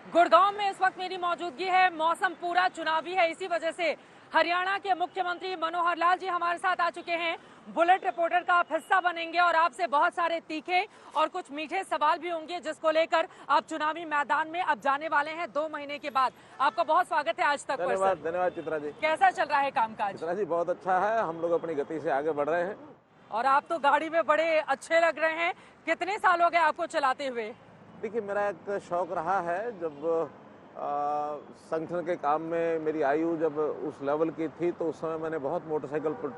गुड़गांव में इस वक्त मेरी मौजूदगी है। मौसम पूरा चुनावी है, इसी वजह से हरियाणा के मुख्यमंत्री मनोहर लाल जी हमारे साथ आ चुके हैं। बुलेट रिपोर्टर का आप हिस्सा बनेंगे और आपसे बहुत सारे तीखे और कुछ मीठे सवाल भी होंगे, जिसको लेकर आप चुनावी मैदान में अब जाने वाले हैं 2 महीने के बाद। आपका बहुत स्वागत है आज तक। धन्यवाद चित्रा जी। कैसा चल रहा है कामकाज? चित्रा जी बहुत अच्छा है, हम लोग अपनी गति से आगे बढ़ रहे हैं। और आप तो गाड़ी में बड़े अच्छे लग रहे हैं। कितने साल हो गए आपको चलाते हुए? देखिए, मेरा एक शौक रहा है। जब संगठन के काम में मेरी आयु जब उस लेवल की थी तो उस समय मैंने बहुत मोटरसाइकिल पर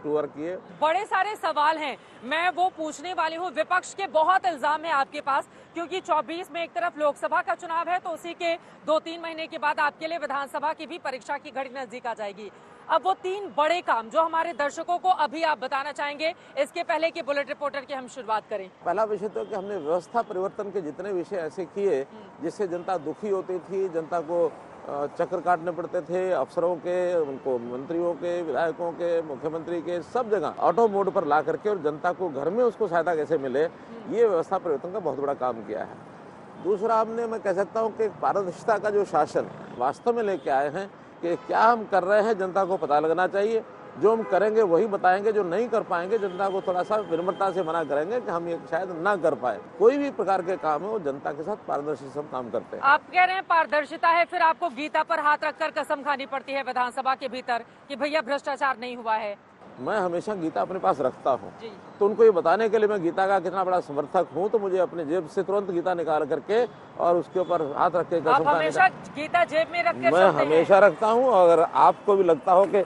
टूर किए। बड़े सारे सवाल हैं, मैं वो पूछने वाली हूँ। विपक्ष के बहुत इल्जाम है आपके पास, क्योंकि 24 में एक तरफ लोकसभा का चुनाव है तो उसी के 2-3 महीने के बाद आपके लिए विधानसभा की भी परीक्षा की घड़ी नजदीक आ जाएगी। अब वो 3 बड़े काम जो हमारे दर्शकों को अभी आप बताना चाहेंगे, इसके पहले कि बुलेट रिपोर्टर की हम शुरुआत करें। पहला विषय तो कि हमने व्यवस्था परिवर्तन के जितने विषय ऐसे किए जिससे जनता दुखी होती थी, जनता को चक्कर काटने पड़ते थे, अफसरों के, उनको मंत्रियों के, विधायकों के, मुख्यमंत्री के, सब जगह ऑटो मोड पर ला करके और जनता को घर में उसको सहायता कैसे मिले, ये व्यवस्था परिवर्तन का बहुत बड़ा काम किया है। दूसरा, हमने मैं कह सकता हूँ कि पारदर्शिता का जो शासन वास्तव में लेके आए हैं कि क्या हम कर रहे हैं जनता को पता लगना चाहिए। जो हम करेंगे वही बताएंगे, जो नहीं कर पाएंगे जनता को थोड़ा सा विनम्रता से मना करेंगे कि हम ये शायद ना कर पाए। कोई भी प्रकार के काम है वो जनता के साथ पारदर्शी सब काम करते हैं। आप कह रहे हैं पारदर्शिता है, फिर आपको गीता पर हाथ रखकर कसम खानी पड़ती है विधानसभा के भीतर कि भैया भ्रष्टाचार नहीं हुआ है। मैं हमेशा गीता अपने पास रखता हूँ, तो उनको ये बताने के लिए मैं गीता का कितना बड़ा समर्थक हूँ, तो मुझे अपने जेब से तुरंत गीता निकाल करके और उसके ऊपर हाथ रख के कसम खाने का। गीता जेब में रख मैं हमेशा रखता हूँ। अगर आपको भी लगता हो कि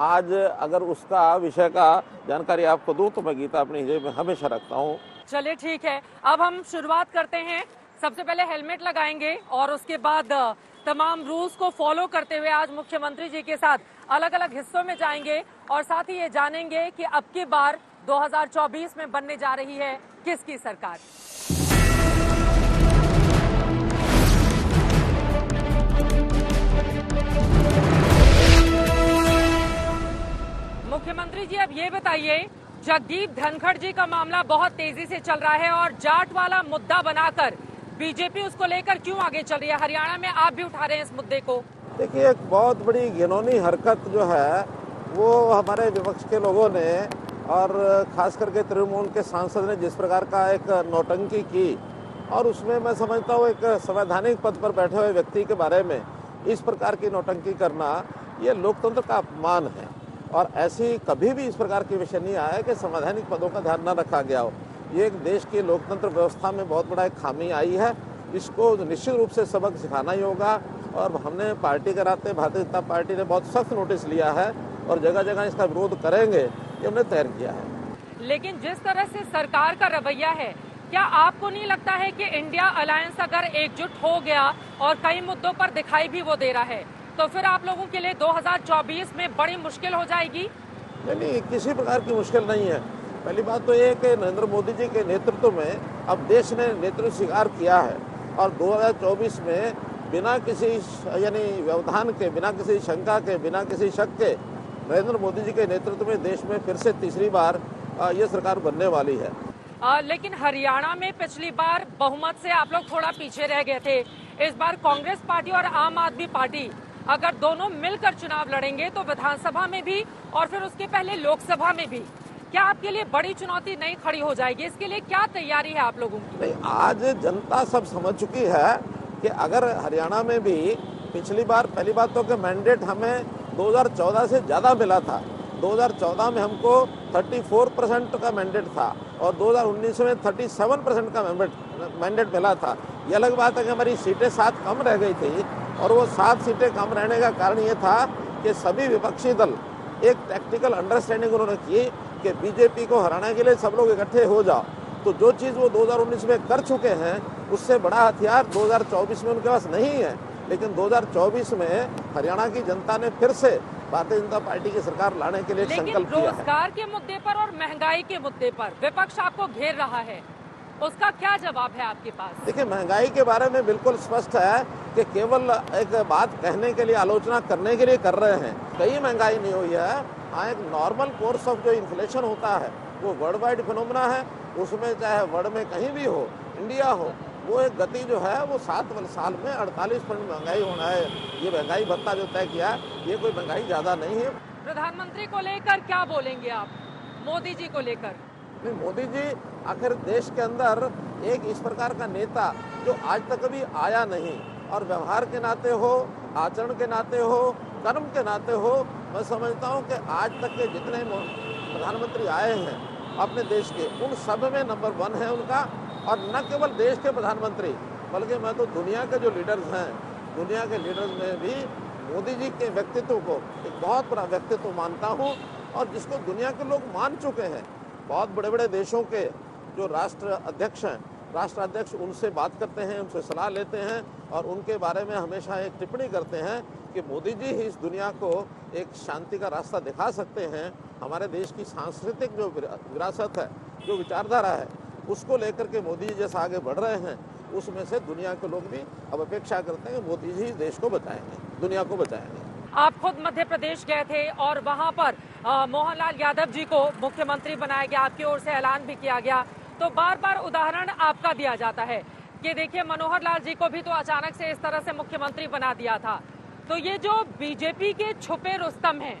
आज अगर उसका विषय का जानकारी आपको दूं तो मैं गीता अपनी जेब में हमेशा रखता हूँ। चलिए ठीक है, अब हम शुरुआत करते हैं। सबसे पहले हेलमेट लगाएंगे और उसके बाद तमाम रूल्स को फॉलो करते हुए आज मुख्यमंत्री जी के साथ अलग अलग हिस्सों में जाएंगे और साथ ही ये जानेंगे कि अब की बार 2024 में बनने जा रही है किसकी सरकार। मुख्यमंत्री जी, अब ये बताइए, जगदीप धनखड़ जी का मामला बहुत तेजी से चल रहा है और जाट वाला मुद्दा बनाकर बीजेपी उसको लेकर क्यों आगे चल रही है? हरियाणा में आप भी उठा रहे हैं इस मुद्दे को। देखिए, एक बहुत बड़ी घिनौनी हरकत जो है वो हमारे विपक्ष के लोगों ने और खास करके तृणमूल के सांसद ने जिस प्रकार का एक नौटंकी की, और उसमें मैं समझता हूँ एक संवैधानिक पद पर बैठे हुए व्यक्ति के बारे में इस प्रकार की नौटंकी करना, ये लोकतंत्र का अपमान है। और ऐसी कभी भी इस प्रकार के विषय नहीं आया कि संवैधानिक पदों का ध्यान न रखा गया हो। ये एक देश की लोकतंत्र व्यवस्था में बहुत बड़ा एक खामी आई है, इसको निश्चित रूप से सबक सिखाना ही होगा। और हमने पार्टी के नाते भारतीय जनता पार्टी ने बहुत सख्त नोटिस लिया है और जगह जगह इसका विरोध करेंगे, ये हमने तय किया है। लेकिन जिस तरह से सरकार का रवैया है, क्या आपको नहीं लगता है कि इंडिया अलायंस अगर एकजुट हो गया और कई मुद्दों पर दिखाई भी वो दे रहा है, तो फिर आप लोगों के लिए 2024 में बड़ी मुश्किल हो जाएगी? नहीं, किसी प्रकार की मुश्किल नहीं है। पहली बात तो ये कि नरेंद्र मोदी जी के नेतृत्व में अब देश ने नेतृत्व स्वीकार किया है और 2024 में बिना किसी यानी व्यवधान के, बिना किसी शंका के, बिना किसी शक के नरेंद्र मोदी जी के नेतृत्व में देश में फिर से तीसरी बार ये सरकार बनने वाली है। लेकिन हरियाणा में पिछली बार बहुमत से आप लोग थोड़ा पीछे रह गए थे। इस बार कांग्रेस पार्टी और आम आदमी पार्टी अगर दोनों मिलकर चुनाव लड़ेंगे तो विधानसभा में भी और फिर उसके पहले लोकसभा में भी क्या आपके लिए बड़ी चुनौती नहीं खड़ी हो जाएगी? इसके लिए क्या तैयारी है आप लोगों की? नहीं, आज जनता सब समझ चुकी है कि अगर हरियाणा में भी पिछली बार, पहली बात तो कि मैंडेट हमें 2014 से ज़्यादा मिला था। 2014 में हमको 34% का मैंडेट था और 2019 में 37% का मैंडेट मिला था। ये अलग बात है कि हमारी सीटें 7 कम रह गई थी और वो 7 सीटें कम रहने का कारण ये था कि सभी विपक्षी दल एक टैक्टिकल अंडरस्टैंडिंग उन्होंने की कि बीजेपी को हराने के लिए सब लोग इकट्ठे हो जाओ। तो जो चीज़ वो 2019 में कर चुके हैं उससे बड़ा हथियार 2024 में उनके पास नहीं है। लेकिन 2024 में हरियाणा की जनता ने फिर से भारतीय जनता पार्टी की सरकार लाने के लिए संकल्प किया है। रोजगार के मुद्दे पर और महंगाई के मुद्दे पर विपक्ष आपको घेर रहा है, उसका क्या जवाब है आपके पास? देखिए, महंगाई के बारे में बिल्कुल स्पष्ट है कि केवल एक बात कहने के लिए, आलोचना करने के लिए कर रहे हैं। कहीं महंगाई नहीं हुई है। हाँ, एक नॉर्मल कोर्स ऑफ जो इन्फ्लेशन होता है वो वर्ल्ड वाइड फिनोमेना है। उसमें चाहे वर्ल्ड में कहीं भी हो, इंडिया हो, वो एक गति जो है वो 7 साल में 48% महंगाई होना है। ये महंगाई भत्ता जो तय किया ये कोई महंगाई ज़्यादा नहीं है। प्रधानमंत्री को लेकर क्या बोलेंगे आप, मोदी जी को लेकर? नहीं, मोदी जी आखिर देश के अंदर एक इस प्रकार का नेता जो आज तक कभी आया नहीं, और व्यवहार के नाते हो, आचरण के नाते हो, कर्म के नाते हो, मैं समझता हूँ कि आज तक के जितने प्रधानमंत्री आए हैं अपने देश के, उन सब में नंबर 1 है उनका। और न केवल देश के प्रधानमंत्री बल्कि मैं तो दुनिया के जो लीडर्स हैं, दुनिया के लीडर्स में भी मोदी जी के व्यक्तित्व को एक बहुत बड़ा व्यक्तित्व मानता हूँ, और जिसको दुनिया के लोग मान चुके हैं। बहुत बड़े बड़े देशों के जो राष्ट्र अध्यक्ष उनसे बात करते हैं, उनसे सलाह लेते हैं, और उनके बारे में हमेशा एक टिप्पणी करते हैं कि मोदी जी ही इस दुनिया को एक शांति का रास्ता दिखा सकते हैं। हमारे देश की सांस्कृतिक जो विरासत है, जो विचारधारा है, उसको लेकर के मोदी जी जैसा आगे बढ़ रहे हैं, उसमें से दुनिया के लोग भी अब अपेक्षा करते हैं कि मोदी जी देश को बचाएंगे, दुनिया को बचाएंगे। आप खुद मध्य प्रदेश गए थे और वहां पर मोहनलाल यादव जी को मुख्यमंत्री बनाया गया, आपकी ओर से ऐलान भी किया गया। तो बार बार उदाहरण आपका दिया जाता है कि देखिए मनोहर लाल जी को भी तो अचानक से इस तरह से मुख्यमंत्री बना दिया था। तो ये जो बीजेपी के छुपे रुस्तम हैं,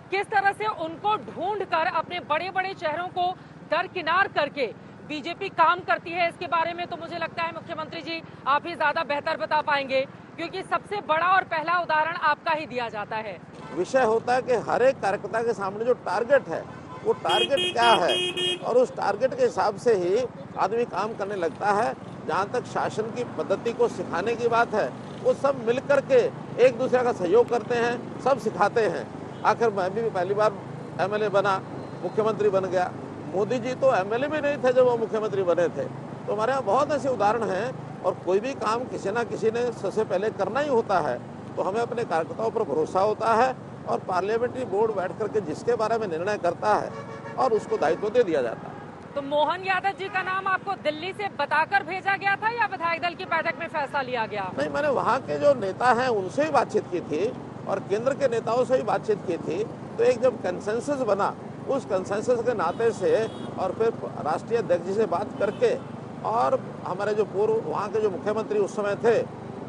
किस तरह से उनको ढूंढकर अपने बड़े बड़े चेहरों को दरकिनार करके बीजेपी काम करती है, इसके बारे में तो मुझे लगता है मुख्यमंत्री जी आप ही ज्यादा बेहतर बता पाएंगे, क्योंकि सबसे बड़ा और पहला उदाहरण आपका ही दिया जाता है। विषय होता है कि हर एक कार्यकर्ता के सामने जो टारगेट है वो टारगेट क्या है, और उस टारगेट के हिसाब से ही आदमी काम करने लगता है। जहाँ तक शासन की पद्धति को सिखाने की बात है, वो सब मिल करके एक दूसरे का सहयोग करते हैं, सब सिखाते हैं। आखिर मैं भी पहली बार एमएलए बना, मुख्यमंत्री बन गया। मोदी जी तो एमएलए भी नहीं थे जब वो मुख्यमंत्री बने थे। तो हमारे यहाँ बहुत ऐसे उदाहरण हैं, और कोई भी काम किसी न किसी ने सबसे पहले करना ही होता है। तो हमें अपने कार्यकर्ताओं पर भरोसा होता है, और पार्लियामेंट्री बोर्ड बैठ करके जिसके बारे में निर्णय करता है और उसको दायित्व दे दिया जाता है। तो मोहन यादव जी का नाम आपको दिल्ली से बताकर भेजा गया था या विधायक दल की बैठक में फैसला लिया गया? नहीं, मैंने वहाँ के जो नेता हैं उनसे ही बातचीत की थी, और केंद्र के नेताओं से भी बातचीत की थी। तो एक जब कंसेंसस बना, उस कंसेंसस के नाते से, और फिर राष्ट्रीय अध्यक्ष जी से बात करके, और हमारे जो पूर्व वहाँ के जो मुख्यमंत्री उस समय थे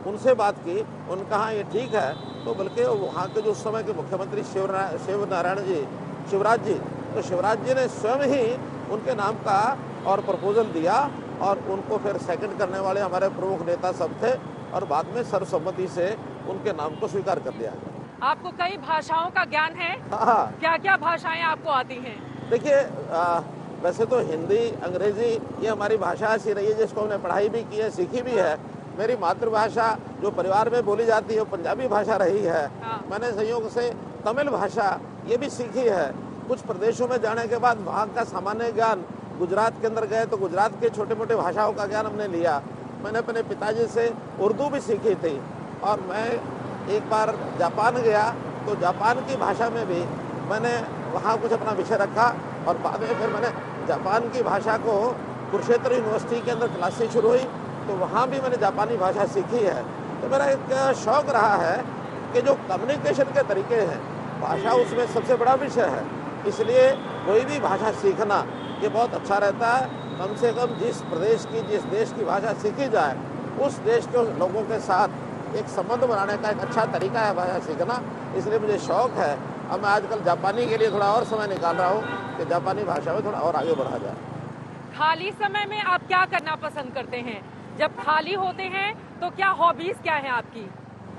उनसे बात की, उन्होंने कहा ये ठीक है। तो बल्कि वहाँ के जो उस समय के मुख्यमंत्री शिवराज जी, तो शिवराज जी ने स्वयं ही उनके नाम का और प्रपोजल दिया, और उनको फिर सेकंड करने वाले हमारे प्रमुख नेता सब थे, और बाद में सर्वसम्मति से उनके नाम को स्वीकार कर लिया गया। आपको कई भाषाओं का ज्ञान है? हाँ। क्या क्या भाषाएं आपको आती हैं? देखिए, वैसे तो हिंदी, अंग्रेजी ये हमारी भाषा ऐसी रही है जिसको हमने पढ़ाई भी की है, सीखी भी है। मेरी मातृभाषा जो परिवार में बोली जाती है पंजाबी भाषा रही है। हाँ। मैंने संयोग से तमिल भाषा ये भी सीखी है। कुछ प्रदेशों में जाने के बाद वहाँ का सामान्य ज्ञान, गुजरात के अंदर गए तो गुजरात के छोटे मोटे भाषाओं का ज्ञान हमने लिया। मैंने अपने पिताजी से उर्दू भी सीखी थी, और मैं एक बार जापान गया तो जापान की भाषा में भी मैंने वहाँ कुछ अपना विषय रखा, और बाद में फिर मैंने जापान की भाषा को कुरुक्षेत्र यूनिवर्सिटी के अंदर क्लासेस शुरू हुई, तो वहाँ भी मैंने जापानी भाषा सीखी है। तो मेरा एक शौक़ रहा है कि जो कम्युनिकेशन के तरीके हैं, भाषा उसमें सबसे बड़ा विषय है। इसलिए कोई भी भाषा सीखना ये बहुत अच्छा रहता है। कम से कम जिस प्रदेश की, जिस देश की भाषा सीखी जाए, उस देश के लोगों के साथ एक संबंध बनाने का एक अच्छा तरीका है भाषा सीखना। इसलिए मुझे शौक़ है। अब मैं आजकल जापानी के लिए थोड़ा और समय निकाल रहा हूँ कि जापानी भाषा में थोड़ा और आगे बढ़ा जाए। खाली समय में आप क्या करना पसंद करते हैं? जब खाली होते हैं तो क्या हॉबीज क्या है आपकी?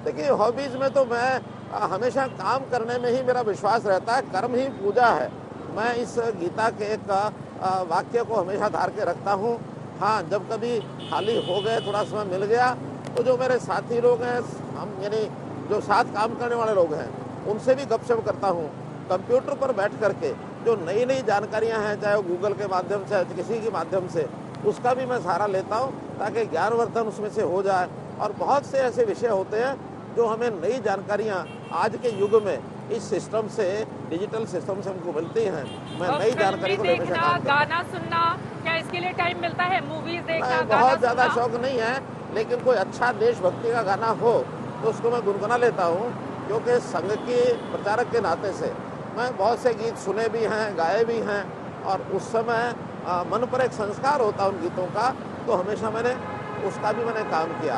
देखिए, हॉबीज में तो मैं हमेशा काम करने में ही मेरा विश्वास रहता है। कर्म ही पूजा है। मैं इस गीता के एक वाक्य को हमेशा धार के रखता हूँ। हाँ, जब कभी खाली हो गए, थोड़ा समय मिल गया, तो जो मेरे साथी लोग हैं, हम यानी जो साथ काम करने वाले लोग हैं, उनसे भी गपशप करता हूँ। कंप्यूटर पर बैठ करके जो नई नई जानकारियाँ हैं, चाहे वो गूगल के माध्यम से, किसी के माध्यम से, उसका भी मैं सहारा लेता हूँ ताकि ज्ञानवर्धन उसमें से हो जाए। और बहुत से ऐसे विषय होते हैं जो हमें नई जानकारियाँ आज के युग में इस सिस्टम से, डिजिटल सिस्टम से हमको मिलती हैं। मैं नई जानकारी को लेकर देखना, गाना सुनना, क्या इसके लिए टाइम मिलता है? मूवीज देखना, बहुत ज़्यादा शौक नहीं है, लेकिन कोई अच्छा देशभक्ति का गाना हो तो उसको मैं गुनगुना लेता हूँ। क्योंकि संघ के प्रचारक के नाते से मैं बहुत से गीत सुने भी हैं, गाए भी हैं, और उस समय मन पर एक संस्कार होता है उन गीतों का, तो हमेशा मैंने उसका भी मैंने काम किया।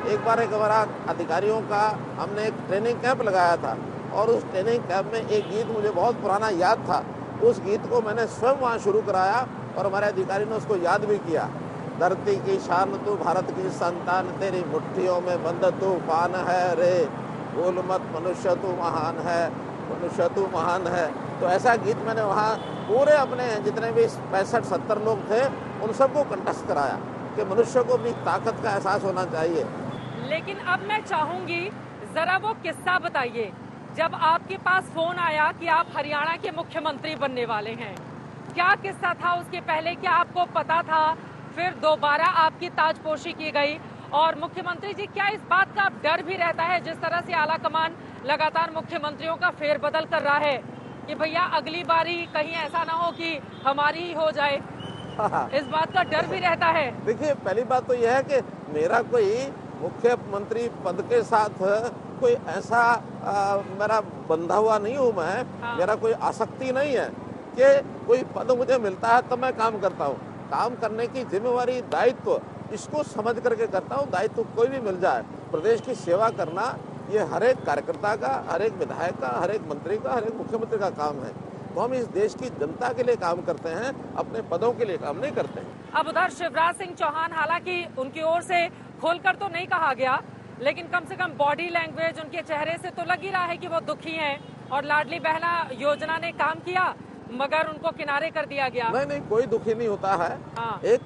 एक बार एक हमारा अधिकारियों का हमने एक ट्रेनिंग कैंप लगाया था और उस ट्रेनिंग कैंप में एक गीत मुझे बहुत पुराना याद था। उस गीत को मैंने स्वयं वहाँ शुरू कराया और हमारे अधिकारी ने उसको याद भी किया। धरती की शान तू, भारत की संतान, तेरी मुट्ठियों में बंद तूफान है रे, भूल मत मनुष्य तू महान है, मनुष्य तू महान है। तो ऐसा गीत मैंने वहाँ पूरे अपने जितने भी 65-70 लोग थे उन सबको कंठस्थ कराया कि मनुष्य को भी ताकत का एहसास होना चाहिए। लेकिन अब मैं चाहूंगी जरा वो किस्सा बताइए, जब आपके पास फोन आया कि आप हरियाणा के मुख्यमंत्री बनने वाले हैं, क्या किस्सा था उसके पहले? क्या आपको पता था? फिर दोबारा आपकी ताजपोशी की गई और मुख्यमंत्री जी, क्या इस बात का डर भी रहता है जिस तरह से आला कमान लगातार मुख्यमंत्रियों का फेरबदल कर रहा है कि भैया अगली बारी कहीं ऐसा ना हो कि हमारी ही हो जाए? इस बात का डर भी रहता है। देखिए, पहली बात तो यह है कि मेरा कोई मुख्यमंत्री पद के साथ कोई ऐसा मेरा बंधा हुआ नहीं हूँ मैं। हाँ। मेरा कोई आसक्ति नहीं है कि कोई पद मुझे मिलता है तब मैं काम करता हूँ। काम करने की जिम्मेवारी, दायित्व इसको समझ करके करता हूँ। दायित्व कोई भी मिल जाए, प्रदेश की सेवा करना ये हर एक कार्यकर्ता का, हर एक विधायक का, हर एक मंत्री का, हर एक मुख्यमंत्री का काम है। तो हम इस देश की जनता के लिए काम करते हैं, अपने पदों के लिए काम नहीं करते हैं। अब उधर शिवराज सिंह चौहान, हालांकि उनकी ओर से खोलकर तो नहीं कहा गया, लेकिन कम से कम बॉडी लैंग्वेज उनके चेहरे से तो लग ही रहा है कि वो दुखी हैं और लाडली बहना योजना ने काम किया मगर उनको किनारे कर दिया गया। नहीं, कोई दुखी नहीं होता है। हाँ। एक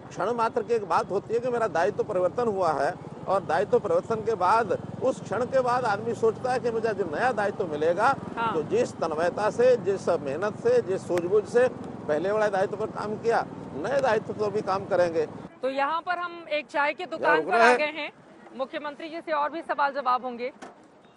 क्षण मात्र की एक बात होती है कि मेरा दायित्व परिवर्तन हुआ है और दायित्व परिवर्तन के बाद उस क्षण के बाद आदमी सोचता है कि मुझे जो नया दायित्व मिलेगा, हाँ। तो जिस तन्मयता से, जिस मेहनत से, जिस सूझबूझ से पहले वाले दायित्व पर काम किया, नए दायित्व पर भी काम करेंगे। तो यहाँ पर हम एक चाय की दुकान पर आ गए हैं। मुख्यमंत्री जी से और भी सवाल जवाब होंगे।